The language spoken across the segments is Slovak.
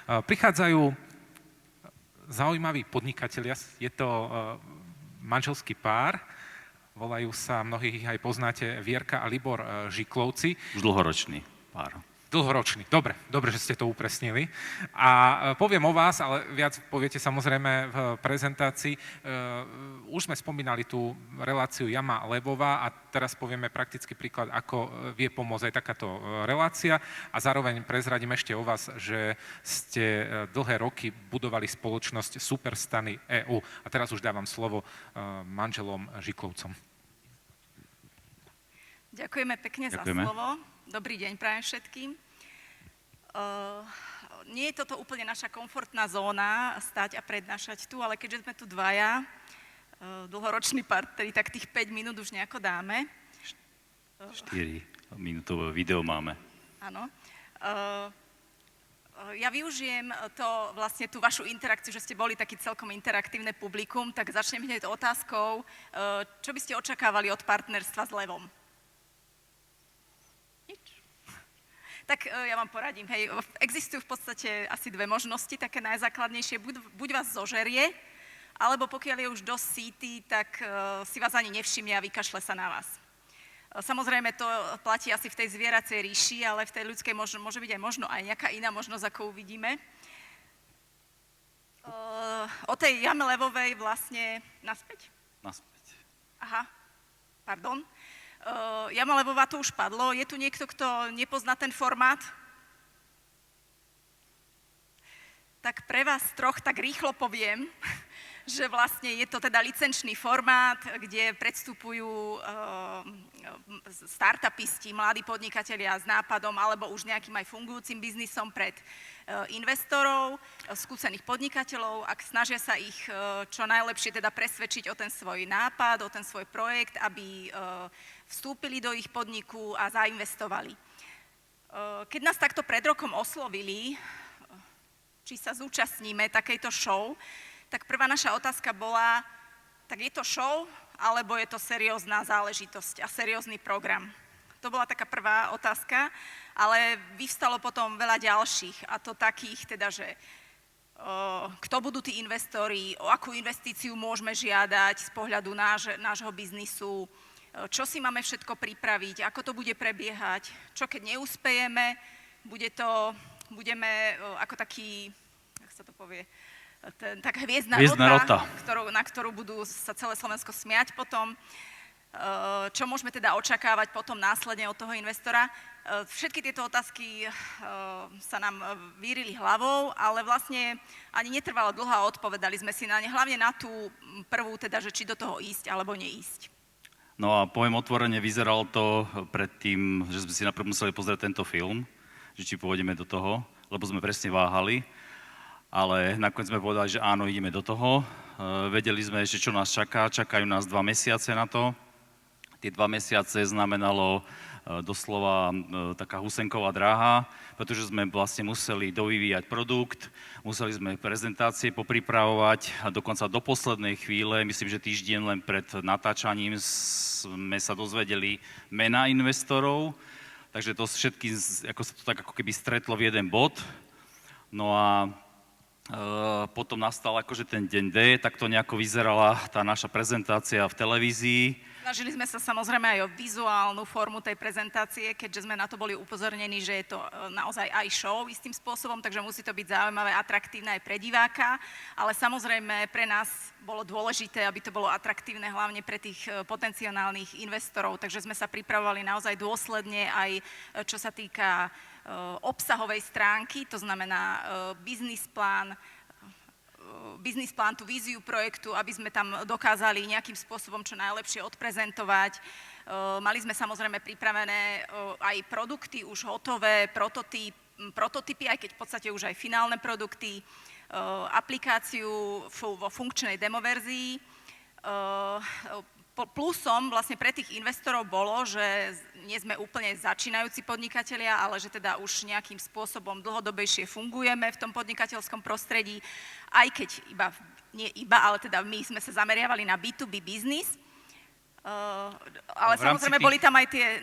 Prichádzajú zaujímaví podnikatelia, je to manželský pár, volajú sa, mnohých aj poznáte, Vierka a Libor Žiklovci. Už dlhoročný pár. Dlhoročný, dobre, že ste to upresnili. A poviem o vás, ale viac poviete samozrejme v prezentácii. Už sme spomínali tú reláciu Jama Lebová a teraz povieme praktický príklad, ako vie pomôcť aj takáto relácia. A zároveň prezradím ešte o vás, že ste dlhé roky budovali spoločnosť Superstany EU. A teraz už dávam slovo manželom Žiklovcom. Ďakujeme pekne za slovo. Dobrý deň prajem všetkým. Nie je toto úplne naša komfortná zóna stať a prednášať tu, ale keďže sme tu dvaja, dlhoročný partneri, tak tých 5 minút už nejako dáme. 4-minútové video máme. Áno. Ja využijem vlastne tú vašu interakciu, že ste boli taký celkom interaktívne publikum, tak začnem hneď otázkou, čo by ste očakávali od partnerstva s Levom? Tak ja vám poradím, hej, existujú v podstate asi dve možnosti, také najzákladnejšie, buď vás zožerie, alebo pokiaľ je už dosť síty, tak si vás ani nevšimne a vykašle sa na vás. Samozrejme to platí asi v tej zvieracej ríši, ale v tej ľudskej môže byť aj možno aj nejaká iná možnosť, ako uvidíme. O tej Jame Lebovej vlastne naspäť? Naspäť. Aha, pardon. Jama Lebová to už padlo. Je tu niekto, kto nepozná ten formát? Tak pre vás troch tak rýchlo poviem, že vlastne je to teda licenčný formát, kde predstupujú startupisti, mladí podnikatelia s nápadom alebo už nejakým aj fungujúcim biznisom pred investorov, skúsených podnikateľov a snažia sa ich čo najlepšie teda presvedčiť o ten svoj nápad, o ten svoj projekt, aby vstúpili do ich podniku a zainvestovali. Keď nás takto pred rokom oslovili, či sa zúčastníme takejto show, tak prvá naša otázka bola, tak je to show, alebo je to seriózna záležitosť a seriózny program? To bola taká prvá otázka, ale vyvstalo potom veľa ďalších, a to takých teda, že kto budú tí investori, o akú investíciu môžeme žiadať z pohľadu nášho biznisu, čo si máme všetko pripraviť, ako to bude prebiehať, čo keď neúspejeme, budeme ako taký, jak sa to povie, tak hviezdna rota, na ktorú budú sa celé Slovensko smiať potom. Čo môžeme teda očakávať potom následne od toho investora. Všetky tieto otázky sa nám vírili hlavou, ale vlastne ani netrvalo dlho a odpovedali sme si na ne, hlavne na tú prvú, teda, že či do toho ísť alebo neísť. No a poviem otvorene, vyzeralo to predtým, že sme si najprv museli pozrieť tento film, že či pôjdeme do toho, lebo sme presne váhali. Ale nakoniec sme povedali, že áno, ideme do toho. Vedeli sme, že čo nás čaká. Čakajú nás 2 mesiace na to. Tie 2 mesiace znamenalo doslova taká husenková dráha, pretože sme vlastne museli dovyvíjať produkt, museli sme prezentácie popripravovať a dokonca do poslednej chvíle, myslím, že týždeň len pred natáčaním sme sa dozvedeli mená investorov. Takže to všetky, ako sa to tak ako keby stretlo v jeden bod. No a potom nastal akože ten deň D, tak to nejako vyzerala tá naša prezentácia v televízii. Snažili sme sa samozrejme aj o vizuálnu formu tej prezentácie, keďže sme na to boli upozornení, že je to naozaj aj show istým spôsobom, takže musí to byť zaujímavé, atraktívne aj pre diváka, ale samozrejme pre nás bolo dôležité, aby to bolo atraktívne hlavne pre tých potenciálnych investorov, takže sme sa pripravovali naozaj dôsledne aj čo sa týka obsahovej stránky, to znamená biznis plán, tú víziu projektu, aby sme tam dokázali nejakým spôsobom čo najlepšie odprezentovať. Mali sme samozrejme pripravené aj produkty už hotové, prototypy, aj keď v podstate už aj finálne produkty, aplikáciu vo funkčnej demoverzii. Plusom vlastne pre tých investorov bolo, že nie sme úplne začínajúci podnikatelia, ale že teda už nejakým spôsobom dlhodobejšie fungujeme v tom podnikateľskom prostredí, aj keď nie iba, ale teda my sme sa zameriavali na B2B biznis. Ale V rámci samozrejme boli tam aj tie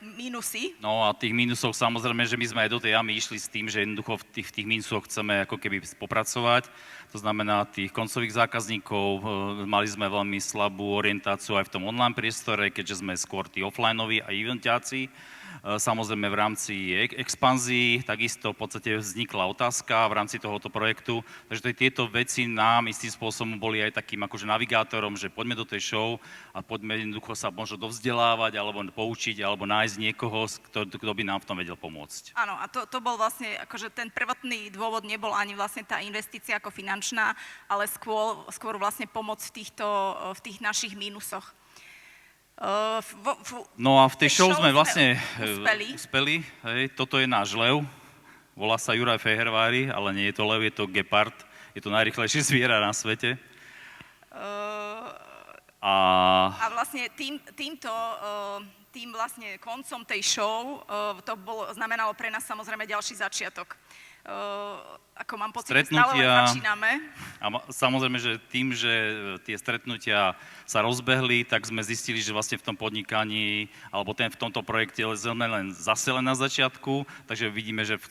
mínusy. No a tých mínusov samozrejme, že my sme aj do tej jamy išli s tým, že jednoducho v tých mínusoch chceme ako keby popracovať. To znamená tých koncových zákazníkov, mali sme veľmi slabú orientáciu aj v tom online priestore, keďže sme skôr tí offlineoví a eventiaci. Samozrejme v rámci expanzii takisto v podstate vznikla otázka v rámci tohoto projektu, takže tieto veci nám istým spôsobom boli aj takým akože navigátorom, že poďme do tej show a poďme jednoducho sa možno dovzdelávať alebo poučiť alebo nájsť niekoho, kto by nám v tom vedel pomôcť. Áno, a to bol vlastne, akože ten prvotný dôvod nebol ani vlastne tá investícia ako finančná, ale skôr vlastne pomoc v tých našich mínusoch. No a v tej show sme vlastne uspeli. Hej, toto je náš lev, volá sa Juraj Fehervári, ale nie je to lev, je to gepard, je to najrýchlejšie zviera na svete. A vlastne tým vlastne koncom tej show to znamenalo pre nás samozrejme ďalší začiatok. Ako mám pocit, že stále len začíname. A samozrejme, že tým, že tie stretnutia sa rozbehli, tak sme zistili, že vlastne v tom podnikaní, alebo v tomto projekte sme len zase len na začiatku, takže vidíme, že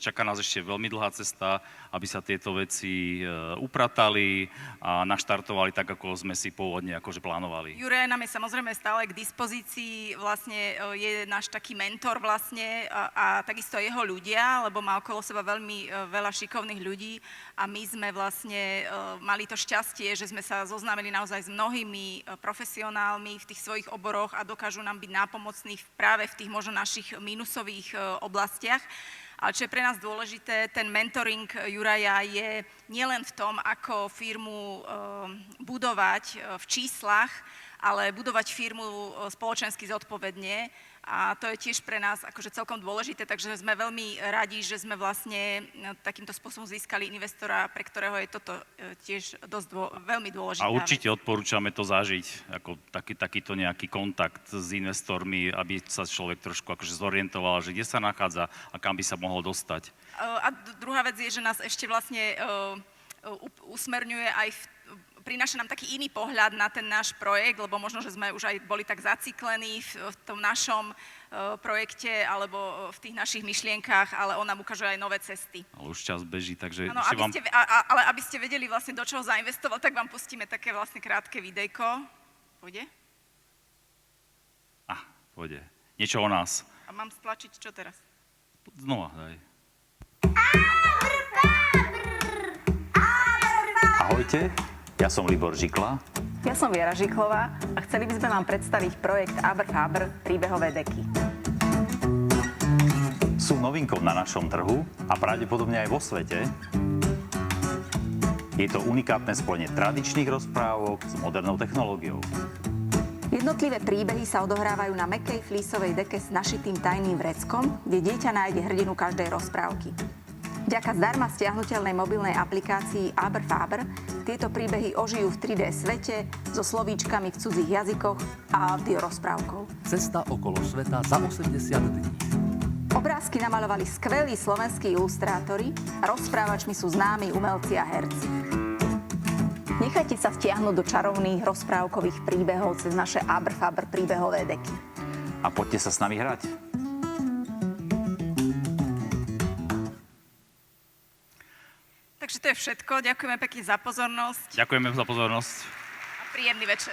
čaká nás ešte veľmi dlhá cesta, aby sa tieto veci upratali a naštartovali tak, ako sme si pôvodne akože plánovali. Juraj nám je samozrejme stále k dispozícii, vlastne je náš taký mentor vlastne a takisto jeho ľudia, lebo má okolo seba veľmi veľa šikovných ľudí a my sme vlastne mali to šťastie, že sme sa zoznámili naozaj s mnohými profesionálmi v tých svojich oboroch a dokážu nám byť nápomocní práve v tých možno našich mínusových oblastiach. Ale čo je pre nás dôležité, ten mentoring Juraja je nielen v tom, ako firmu budovať v číslach, ale budovať firmu spoločensky zodpovedne. A to je tiež pre nás akože celkom dôležité, takže sme veľmi radi, že sme vlastne takýmto spôsobom získali investora, pre ktorého je toto tiež veľmi dôležité. A určite odporúčame to zažiť, ako takýto nejaký kontakt s investormi, aby sa človek trošku akože zorientoval, že kde sa nachádza a kam by sa mohol dostať. A druhá vec je, že nás ešte vlastne usmerňuje aj prináša nám taký iný pohľad na ten náš projekt, lebo možno, že sme už aj boli tak zaciklení v tom našom projekte alebo v tých našich myšlienkách, ale on nám ukáže aj nové cesty. Ale už čas beží, takže... Ano, ale aby ste vedeli vlastne, do čoho zainvestovať, tak vám pustíme také vlastne krátke videjko. Pôjde? Pôjde. Niečo o nás. A mám stlačiť čo teraz? Znova, daj. Ahojte. Ja som Libor Žikla. Ja som Viera Žiklová a chceli by sme vám predstaviť projekt Aberfáber príbehové deky. Sú novinkou na našom trhu a pravdepodobne aj vo svete. Je to unikátne spojenie tradičných rozprávok s modernou technológiou. Jednotlivé príbehy sa odohrávajú na mäkkej flísovej deke s našitým tajným vreckom, kde dieťa nájde hrdinu každej rozprávky. Vďaka zdarma stiahnuteľnej mobilnej aplikácii Aberfáber tieto príbehy ožijú v 3D svete so slovíčkami v cudzích jazykoch a audiorozprávkou. Cesta okolo sveta za 80 dní. Obrázky namaľovali skvelí slovenskí ilustrátori a rozprávačmi sú známi umelci a herci. Nechajte sa vtiahnuť do čarovných rozprávkových príbehov cez naše Aberfáber príbehové deky. A poďte sa s nami hrať. Takže to je všetko. Ďakujeme pekne za pozornosť Ďakujeme za pozornosť. a príjemný večer.